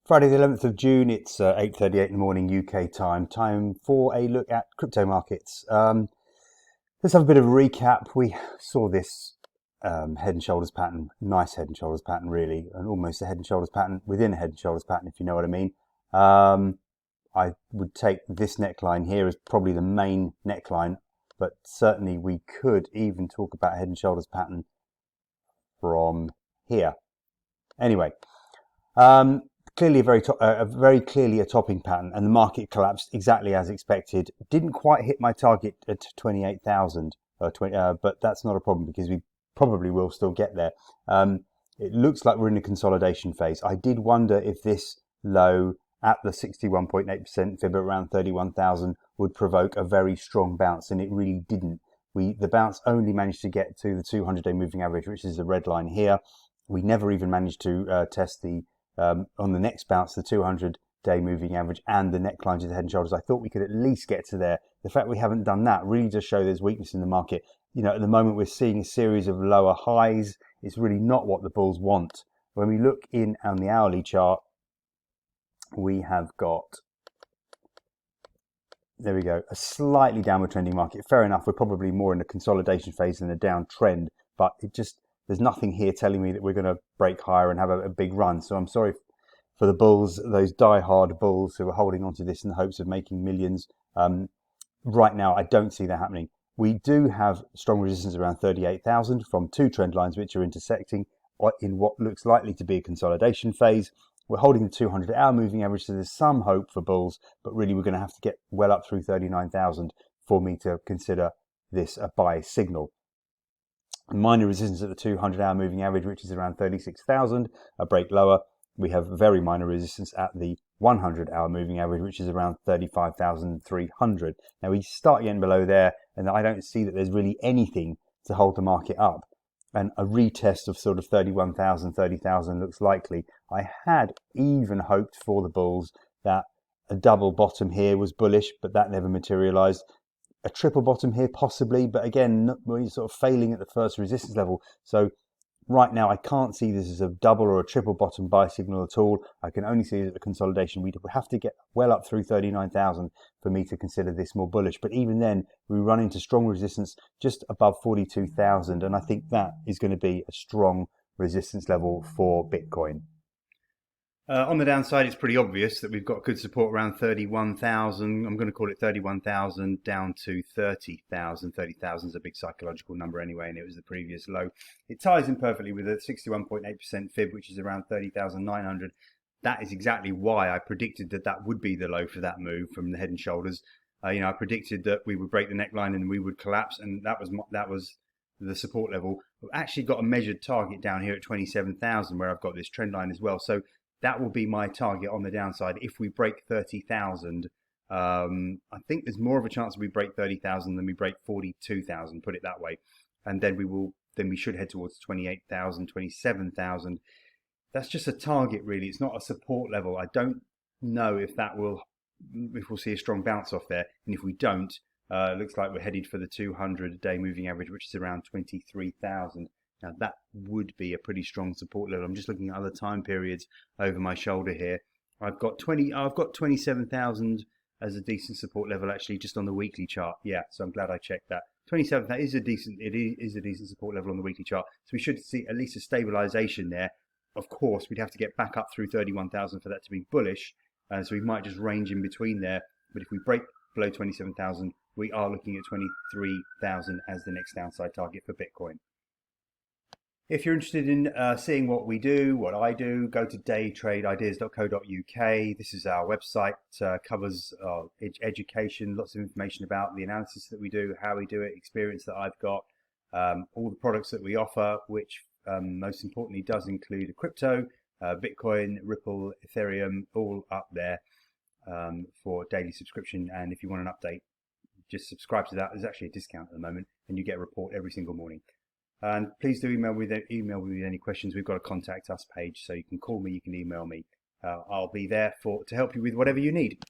Friday the 11th of June, it's 8:38 in the morning UK time. Time for a look at crypto markets. Let's have a bit of a recap. We saw this head and shoulders pattern, nice head and shoulders pattern really, and almost a head and shoulders pattern within a head and shoulders pattern, if you know what I mean. I would take this neckline here as probably the main neckline, but certainly we could even talk about a head and shoulders pattern from here. Anyway, clearly very clearly a topping pattern, and the market collapsed exactly as expected. Didn't quite hit my target at 28,000, but that's not a problem because we probably will still get there. It looks like we're in a consolidation phase. I did wonder if this low at the 61.8% fib around 31,000 would provoke a very strong bounce, and it really didn't. The bounce only managed to get to the 200-day moving average, which is the red line here. We never even managed to test the on the next bounce, the 200-day moving average and the neckline to the head and shoulders. I thought we could at least get to there. The fact we haven't done that really does show there's weakness in the market. You know, at the moment we're seeing a series of lower highs. It's really not what the bulls want. When we look in on the hourly chart, we have got, there we go, a slightly downward trending market. Fair enough, we're probably more in a consolidation phase than a downtrend, but there's nothing here telling me that we're going to break higher and have a big run. So I'm sorry for the bulls, those die-hard bulls who are holding on to this in the hopes of making millions. Right now, I don't see that happening. We do have strong resistance around 38,000 from two trend lines which are intersecting in what looks likely to be a consolidation phase. We're holding the 200-hour moving average, so there's some hope for bulls, but really we're going to have to get well up through 39,000 for me to consider this a buy signal. Minor resistance at the 200-hour moving average, which is around 36,000, a break lower. We have very minor resistance at the 100-hour moving average, which is around 35,300. Now we start again below there, and I don't see that there's really anything to hold the market up. And a retest of sort of 31,000, 30,000 looks likely. I had even hoped for the bulls that a double bottom here was bullish, but that never materialized. A triple bottom here possibly, but again, we're sort of failing at the first resistance level. So right now I can't see this as a double or a triple bottom buy signal at all. I can only see it as a consolidation. We have to get well up through 39,000 for me to consider this more bullish. But even then, we run into strong resistance just above 42,000, and I think that is going to be a strong resistance level for Bitcoin. On the downside, it's pretty obvious that we've got good support around 31,000. I'm going to call it 31,000 down to 30,000. 30,000 is a big psychological number anyway, and it was the previous low. It ties in perfectly with a 61.8% fib, which is around 30,900. That is exactly why I predicted that that would be the low for that move from the head and shoulders. I predicted that we would break the neckline and we would collapse, and that was the support level. We've actually got a measured target down here at 27,000, where I've got this trend line as well. So that will be my target on the downside. If we break 30,000, I think there's more of a chance that we break 30,000 than we break 42,000, put it that way. And then we should head towards 28,000, 27,000. That's just a target really. It's not a support level. I don't know if we'll see a strong bounce off there. And if we don't, it looks like we're headed for the 200-day moving average, which is around 23,000. Now that would be a pretty strong support level. I'm just looking at other time periods over my shoulder here. I've got 27,000 as a decent support level actually, just on the weekly chart. Yeah, so I'm glad I checked that. 27, it is a decent support level on the weekly chart. So we should see at least a stabilization there. Of course, we'd have to get back up through 31,000 for that to be bullish. So we might just range in between there. But if we break below 27,000, we are looking at 23,000 as the next downside target for Bitcoin. If you're interested in seeing what we do, what I do, go to daytradeideas.co.uk. This is our website, covers education, lots of information about the analysis that we do, how we do it, experience that I've got, all the products that we offer, which most importantly does include a crypto, Bitcoin, Ripple, Ethereum, all up there for daily subscription. And if you want an update, just subscribe to that. There's actually a discount at the moment, and you get a report every single morning. And please do email me with any questions. We've got a contact us page, so you can call me, you can email me. I'll be there to help you with whatever you need.